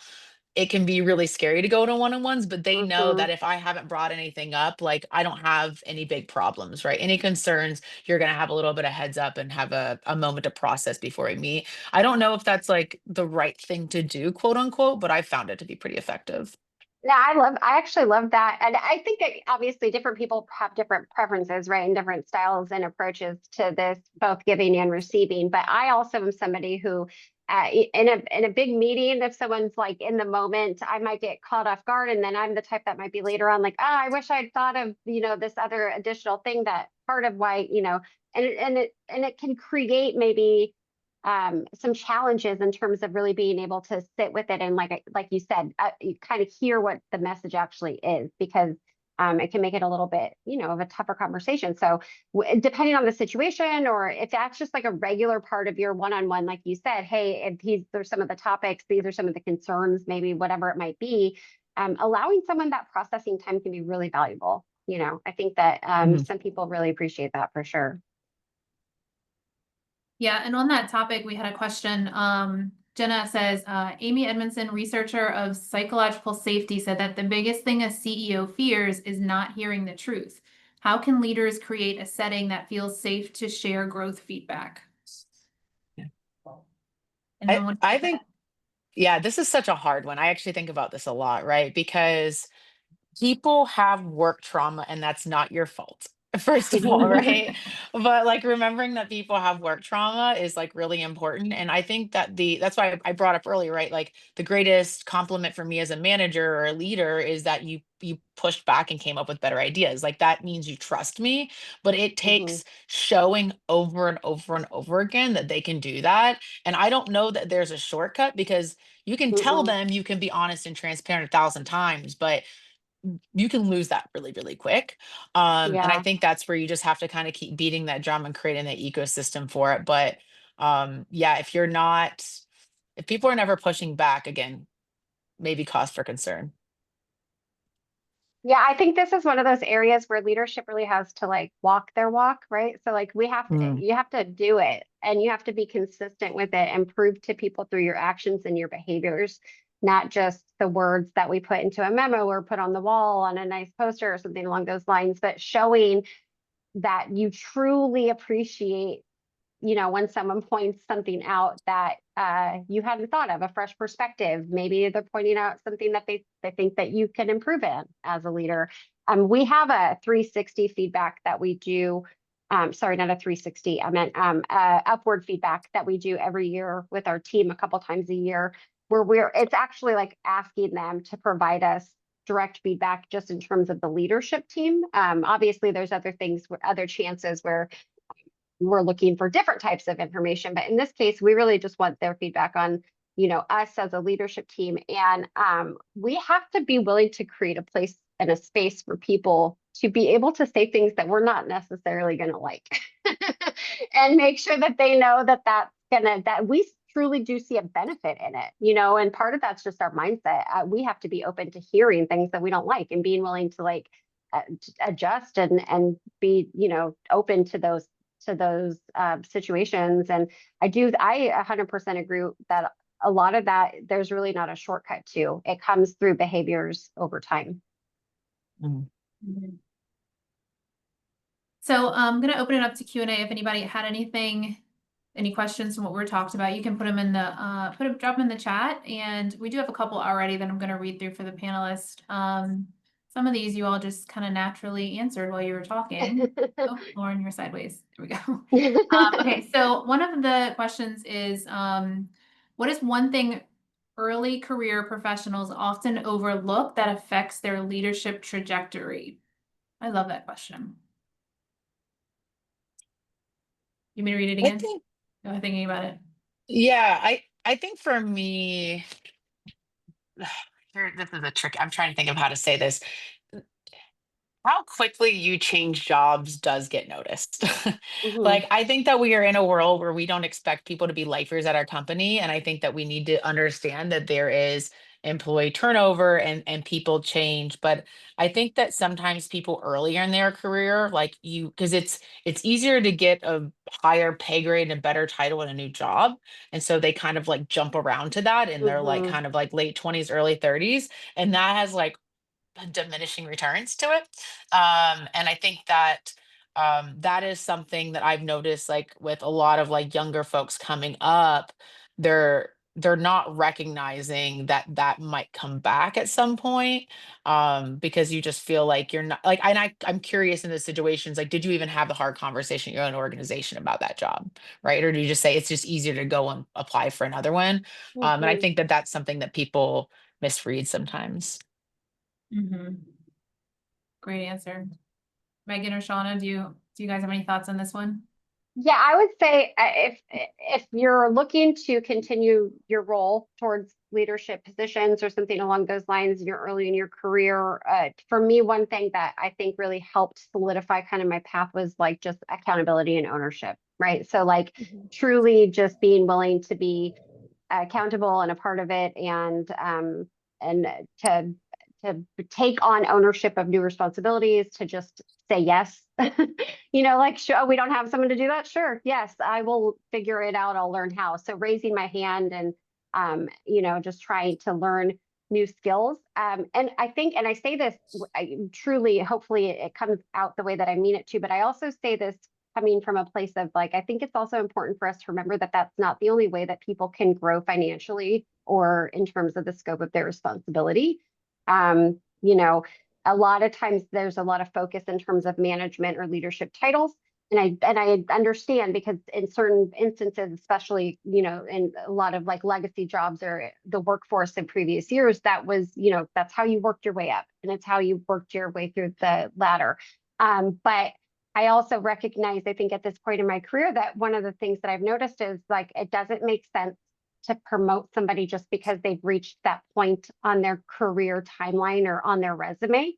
it can be really scary to go to one-on-ones, but they know Mhm. that if I haven't brought anything up, like I don't have any big problems, right? Any concerns, you're going to have a little bit of heads up and have a moment to process before we meet. I don't know if that's like the right thing to do, quote unquote, but I found it to be pretty effective. Yeah, I actually love that. And I think that obviously different people have different preferences, right? And different styles and approaches to this, both giving and receiving. But I also am somebody who, in a big meeting, if someone's like in the moment, I might get caught off guard. And then I'm the type that might be later on, like, oh, I wish I'd thought of, this other additional thing that part of why, and it can create maybe some challenges in terms of really being able to sit with it and like you said, you kind of hear what the message actually is, because it can make it a little bit of a tougher conversation. So depending on the situation, or if that's just like a regular part of your one-on-one, like you said, hey, if there's some of the topics, these are some of the concerns, maybe whatever it might be, allowing someone that processing time can be really valuable. I think that Mhm. some people really appreciate that for sure. Yeah, and on that topic, we had a question. Jenna says, Amy Edmondson, researcher of psychological safety, said that the biggest thing a CEO fears is not hearing the truth. How can leaders create a setting that feels safe to share growth feedback? Yeah. Anyone want to I take think, that? yeah, this is such a hard one. I actually think about this a lot, right? Because people have work trauma and that's not your fault. First of all, right? But like remembering that people have work trauma is like really important. And I think that that's why I brought up earlier, right? Like the greatest compliment for me as a manager or a leader is that you pushed back and came up with better ideas. Like that means you trust me, but it Mhm. takes showing over and over and over again that they can do that. And I don't know that there's a shortcut, because you can tell Mm-mm. them you can be honest and transparent 1,000 times, but you can lose that really, really quick. And I Yeah. think that's where you just have to kind of keep beating that drum and creating that ecosystem for it. But yeah, if people are never pushing back, again, maybe cause for concern. Yeah, I think this is one of those areas where leadership really has to like walk their walk, right? So like Mm, you have to do it, and you have to be consistent with it and prove to people through your actions and your behaviors, not just the words that we put into a memo or put on the wall on a nice poster or something along those lines, but showing that you truly appreciate when someone points something out that you hadn't thought of, a fresh perspective. Maybe they're pointing out something that they think that you can improve in as a leader. We have a 360 feedback that we do. Sorry, not a 360. I meant upward feedback that we do every year with our team a couple times a year, where it's actually like asking them to provide us direct feedback just in terms of the leadership team. Obviously, there's other things, other chances where we're looking for different types of information. But in this case, we really just want their feedback on, us as a leadership team. And we have to be willing to create a place and a space for people to be able to say things that we're not necessarily going to like and make sure that they know that that we truly do see a benefit in it, and part of that's just our mindset. We have to be open to hearing things that we don't like and being willing to like adjust and be, open to those situations. And I 100% agree that a lot of that, there's really not a shortcut to. It comes through behaviors over time. mm. Mhm. So I'm going to open it up to Q&A. If anybody had any questions from what we're talking about, you can put them in the drop them in the chat. And we do have a couple already that I'm going to read through for the panelists. Some of these you all just kind of naturally answered while you were talking. Oh, Lauren, you're sideways. There we go. Okay, so one of the questions is, what is one thing early career professionals often overlook that affects their leadership trajectory? I love that question. You mean to read it I again? think, No, thinking about it. yeah, I think for me, this is a trick. I'm trying to think of how to say this. How quickly you change jobs does get noticed. Mhm. Like, I think that we are in a world where we don't expect people to be lifers at our company. And I think that we need to understand that there is employee turnover and people change. But I think that sometimes people earlier in their career, like you, because it's easier to get a higher pay grade and better title in a new job. And so they kind of like jump around to that in their like Mhm. kind of like late 20s, early 30s. And that has like diminishing returns to it. And I think that that is something that I've noticed like with a lot of like younger folks coming up, they're not recognizing that that might come back at some point, because you just feel like you're not like I'm curious in the situations, like did you even have the hard conversation in your own organization about that job, right? Or do you just say it's just easier to go and apply for another one? And I Mhm. think that that's something that people misread sometimes. Great answer. Megan or Shauna, do you guys have any thoughts on this one? Yeah, I would say if you're looking to continue your role towards leadership positions or something along those lines, you're early in your career. For me, one thing that I think really helped solidify kind of my path was like just accountability and ownership, right? So like truly just being willing to be accountable and a part of it, and to take on ownership of new responsibilities, to just say yes. Like, sure, we don't have someone to do that. Sure, yes, I will figure it out. I'll learn how. So raising my hand and just trying to learn new skills. And I think, and I say this truly, hopefully it comes out the way that I mean it to, but I also say this coming from a place of like, I think it's also important for us to remember that that's not the only way that people can grow financially or in terms of the scope of their responsibility. Um, you know, a lot of times there's a lot of focus in terms of management or leadership titles. And I understand, because in certain instances, especially, in a lot of like legacy jobs or the workforce in previous years, that was, that's how you worked your way up and it's how you worked your way through the ladder. But I also recognize, I think at this point in my career, that one of the things that I've noticed is like, it doesn't make sense to promote somebody just because they've reached that point on their career timeline or on their resume.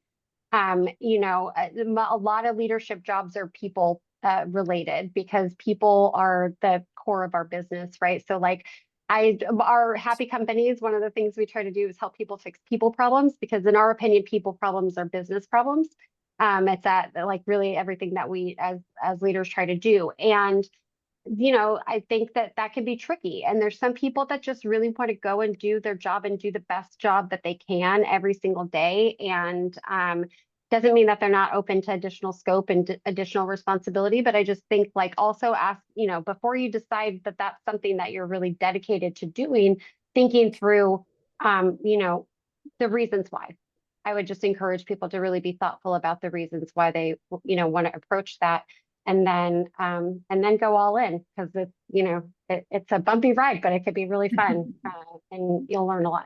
A lot of leadership jobs are people related, because people are the core of our business, right? So like our happy companies, one of the things we try to do is help people fix people problems, because in our opinion, people problems are business problems. It's that like really everything that we as leaders try to do. And I think that that can be tricky. And there's some people that just really want to go and do their job and do the best job that they can every single day. And doesn't mean that they're not open to additional scope and additional responsibility. But I just think like also ask, before you decide that that's something that you're really dedicated to doing, thinking through, the reasons why. I would just encourage people to really be thoughtful about the reasons why they, want to approach that, and then go all in, because it's a bumpy ride, but it could be really fun, and you'll learn a lot.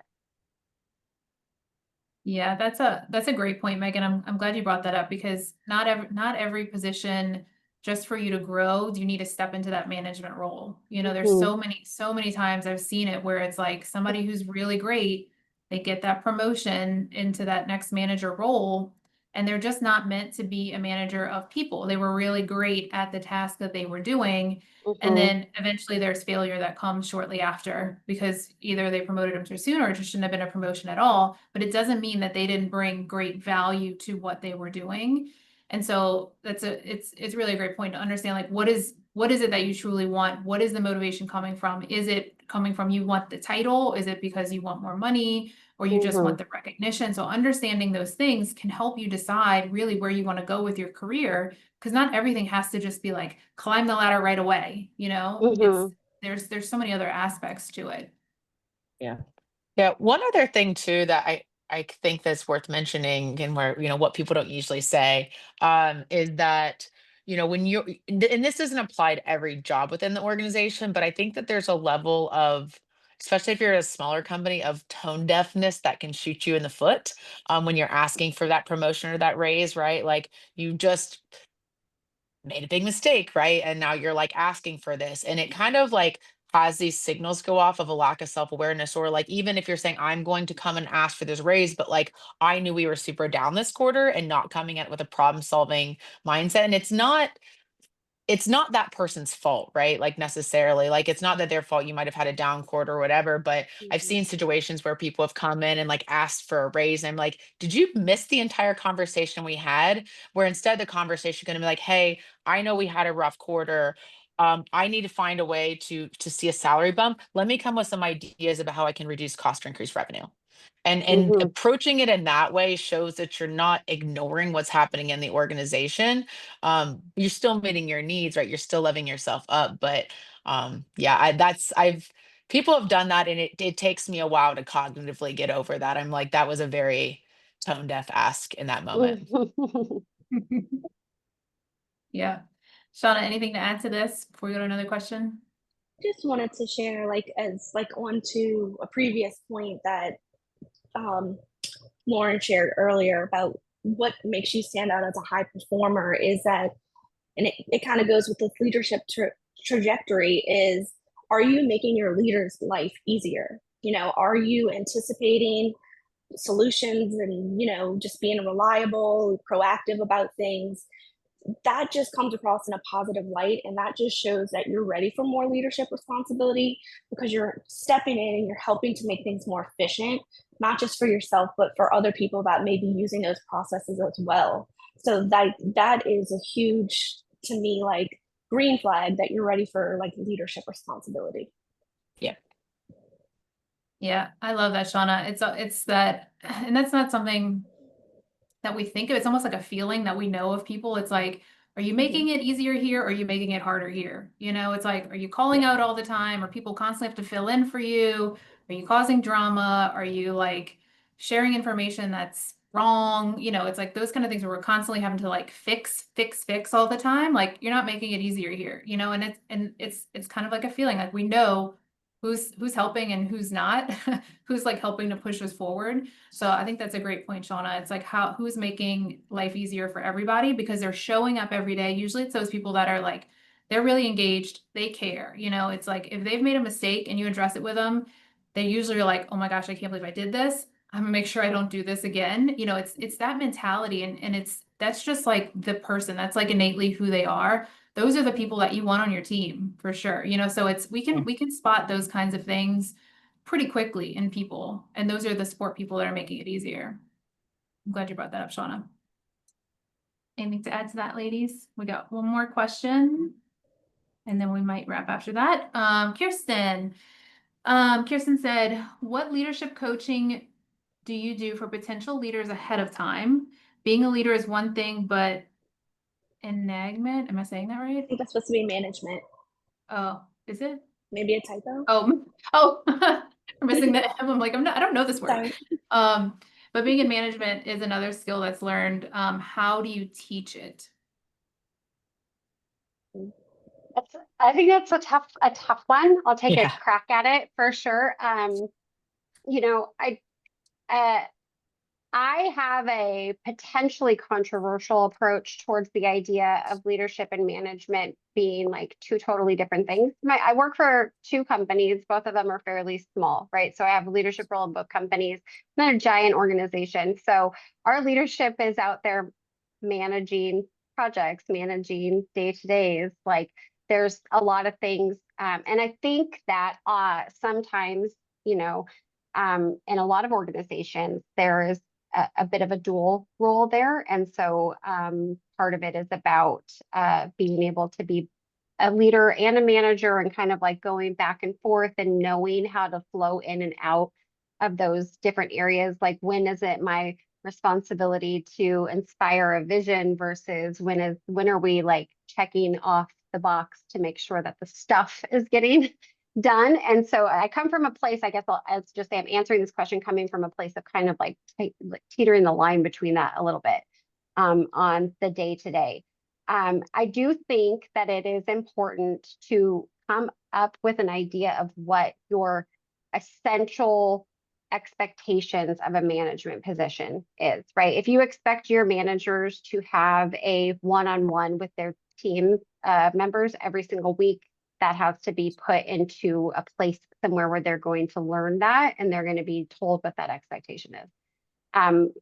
Yeah, that's a great point, Megan. I'm glad you brought that up, because not every position, just for you to grow, do you need to step into that management role. There's Mhm. so many times I've seen it where it's like somebody who's really great, they get that promotion into that next manager role, and they're just not meant to be a manager of people. They were really great at the task that they were doing, and Mhm. then eventually there's failure that comes shortly after, because either they promoted them too soon or it just shouldn't have been a promotion at all. But it doesn't mean that they didn't bring great value to what they were doing. And so it's really a great point to understand, like, what is it that you truly want? What is the motivation coming from? Is it coming from you want the title? Is it because you want more money, or you just want Mhm. the recognition? So understanding those things can help you decide really where you want to go with your career, because not everything has to just be like climb the ladder right away. It's Mhm. there's so many other aspects to it. Yeah. Yeah, one other thing too that I think that's worth mentioning, and where what people don't usually say, is that when you and this doesn't apply to every job within the organization, but I think that there's a level of, especially if you're a smaller company, of tone deafness that can shoot you in the foot, when you're asking for that promotion or that raise, right? Like you just made a big mistake, right? And now you're like asking for this. And it kind of like has these signals go off of a lack of self-awareness, or like even if you're saying I'm going to come and ask for this raise, but like I knew we were super down this quarter, and not coming at it with a problem solving mindset. And it's not it's not that person's fault, right? Like necessarily, like it's not that their fault. You might have had a down quarter or whatever, but I've Mhm. seen situations where people have come in and like asked for a raise. And I'm like, did you miss the entire conversation we had? Where instead the conversation going to be like, hey, I know we had a rough quarter. I need to find a way to see a salary bump. Let me come with some ideas about how I can reduce cost or increase revenue. And Mhm. approaching it in that way shows that you're not ignoring what's happening in the organization. You're still meeting your needs, right? You're still leveling yourself up. But yeah, I've people have done that, and it takes me a while to cognitively get over that. I'm like, that was a very tone deaf ask in that moment. Yeah. Shauna, anything to add to this before we go to another question? Just wanted to share, like, as like on to a previous point that um, Lauren shared earlier about what makes you stand out as a high performer is that, and it kind of goes with this leadership trajectory is, are you making your leader's life easier? Are you anticipating solutions and, just being reliable, proactive about things? That just comes across in a positive light, and that just shows that you're ready for more leadership responsibility because you're stepping in and you're helping to make things more efficient, not just for yourself but for other people that may be using those processes as well. So that is a huge, to me, like, green flag that you're ready for like leadership responsibility. Yeah. Yeah, I love that, Shauna. It's that, and that's not something that we think of. It's almost like a feeling that we know of people. It's like, are you making it easier here? Or are you making it harder here? It's like, are you calling out all the time? Or people constantly have to fill in for you? Are you causing drama? Are you like sharing information that's wrong? It's like those kind of things where we're constantly having to like fix all the time. Like you're not making it easier here, and it's kind of like a feeling like we know who's helping and who's not, who's like helping to push us forward. So I think that's a great point, Shauna. It's like who's making life easier for everybody because they're showing up every day. Usually it's those people that are like, they're really engaged, they care. It's like if they've made a mistake and you address it with them, they usually are like, oh my gosh, I can't believe I did this. I'm gonna make sure I don't do this again. It's that mentality, and that's just like the person. That's like innately who they are. Those are the people that you want on your team for sure. So it's we can spot those kinds of things pretty quickly in people. And those are the support people that are making it easier. I'm glad you brought that up, Shauna. Anything to add to that, ladies? We got one more question and then we might wrap after that. Kirsten said, what leadership coaching do you do for potential leaders ahead of time? Being a leader is one thing, but enagement, am I saying that I right? think that's supposed to be management. Oh, is it? Maybe a typo. Oh, I'm missing the M. I'm like, I don't know this word. Sorry. But being in management is another skill that's learned. How do you teach it? I think that's a tough one. I'll take a Yeah. crack at it for sure. You know, uh, I have a potentially controversial approach towards the idea of leadership and management being like two totally different things. I work for two companies, both of them are fairly small, right? So I have a leadership role in both companies, not a giant organization. So our leadership is out there managing projects, managing day-to-days. Like there's a lot of things. And I think that sometimes, in a lot of organizations, there is a bit of a dual role there. And so part of it is about being able to be a leader and a manager and kind of like going back and forth and knowing how to flow in and out of those different areas. Like when is it my responsibility to inspire a vision versus when are we like checking off the box to make sure that the stuff is getting done. And so I come from a place, I guess I'll just say I'm answering this question coming from a place of kind of like teetering the line between that a little bit on the day to day. I do think that it is important to come up with an idea of what your essential expectations of a management position is, right? If you expect your managers to have a one-on-one with their team members every single week, that has to be put into a place somewhere where they're going to learn that and they're going to be told what that expectation is.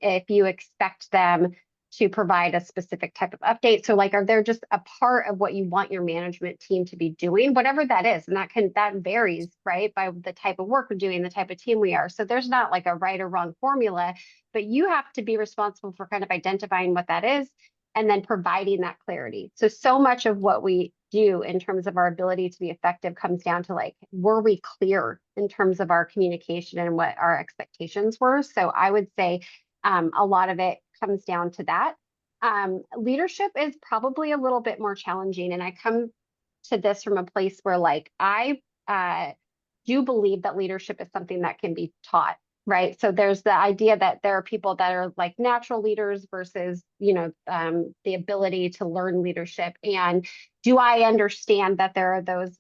If you expect them to provide a specific type of update. So like, are there just a part of what you want your management team to be doing, whatever that is? And that varies, right, by the type of work we're doing, the type of team we are. So there's not like a right or wrong formula, but you have to be responsible for kind of identifying what that is and then providing that clarity. So much of what we do in terms of our ability to be effective comes down to like, were we clear in terms of our communication and what our expectations were? So I would say a lot of it comes down to that. Leadership is probably a little bit more challenging. And I come to this from a place where like, I do believe that leadership is something that can be taught, right? So there's the idea that there are people that are like natural leaders versus, the ability to learn leadership. And do I understand that there are those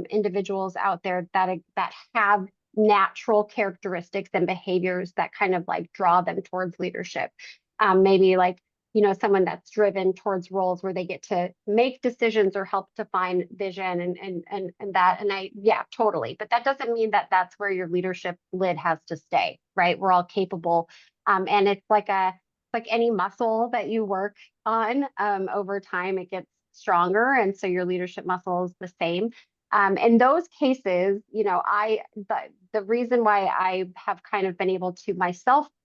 individuals out there that have natural characteristics and behaviors that kind of like draw them towards leadership? Maybe like, someone that's driven towards roles where they get to make decisions or help define vision and that. And yeah, totally. But that doesn't mean that that's where your leadership lid has to stay, right? We're all capable. And it's like any muscle that you work on over time, it gets stronger. And so your leadership muscle is the same. In those cases, the reason why I have kind of been able to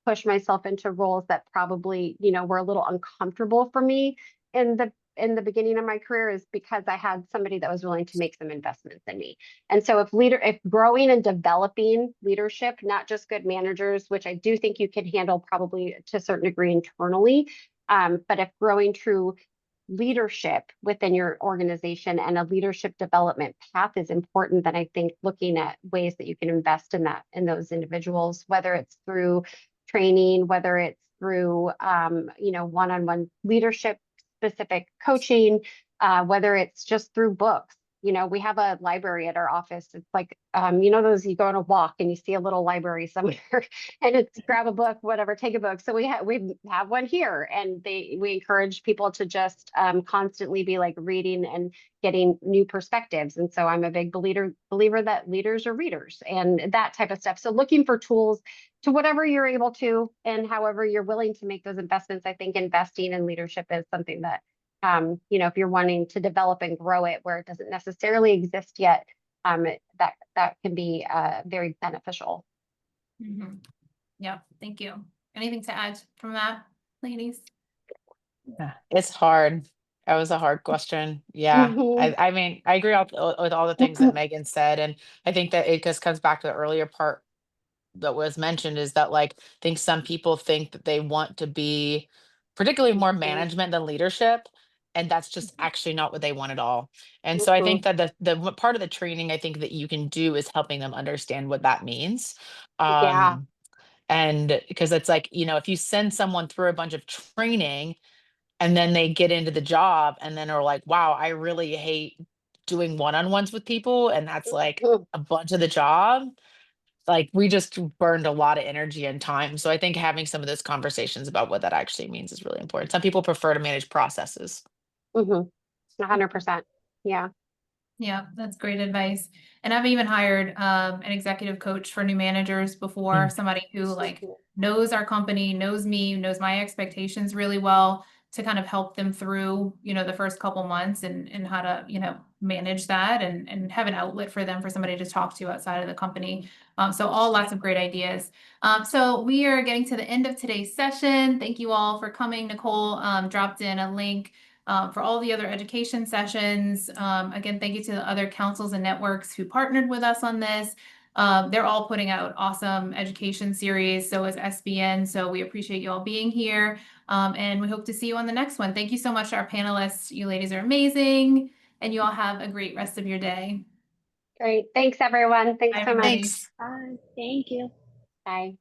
push myself into roles that probably, were a little uncomfortable for me in the beginning of my career is because I had somebody that was willing to make some investments in me. And so if growing and developing leadership, not just good managers, which I do think you can handle probably to a certain degree internally, but if growing true leadership within your organization and a leadership development path is important, then I think looking at ways that you can invest in those individuals, whether it's through training, whether it's through one-on-one leadership specific coaching, whether it's just through books. We have a library at our office. It's like, those you go on a walk and you see a little library somewhere and it's grab a book, whatever, take a book. So we have one here, and we encourage people to just constantly be like reading and getting new perspectives. And so I'm a big believer that leaders are readers and that type of stuff. So looking for tools to whatever you're able to and however you're willing to make those investments. I think investing in leadership is something that if you're wanting to develop and grow it where it doesn't necessarily exist yet, that can be very beneficial. Mm-hmm. Yeah, thank you. Anything to add from that, ladies? Yeah, it's hard. That was a hard question. Yeah. Mhm. I mean, I agree with all the things that Megan said. And I think that it just comes back to the earlier part that was mentioned is that like, I think some people think that they want to be particularly more management than leadership. And that's just actually not what they want at all. And so I think that the part of the training I think that you can do is helping them understand what that means. Yeah. And because it's like, if you send someone through a bunch of training and then they get into the job and then are like, wow, I really hate doing one-on-ones with people. And that's like Mhm. a bunch of the job. Like we just burned a lot of energy and time. So I think having some of those conversations about what that actually means is really important. Some people prefer to manage processes. 100%. Yeah. Yeah, that's great advice. And I've even hired an executive coach for new managers before, somebody who like knows our company, knows me, knows my expectations really well to kind of help them through, the first couple months and how to, manage that and have an outlet for them, for somebody to talk to outside of the company. So all lots of great ideas. So we are getting to the end of today's session. Thank you all for coming. Nicole dropped in a link for all the other education sessions. Again, thank you to the other councils and networks who partnered with us on this. They're all putting out awesome education series. So is SBN. So we appreciate you all being here. And we hope to see you on the next one. Thank you so much to our panelists. You ladies are amazing. And you all have a great rest of your day. Great. Thanks, everyone. Thanks Bye, so much. everybody. Thanks. Bye. Thank you. Bye.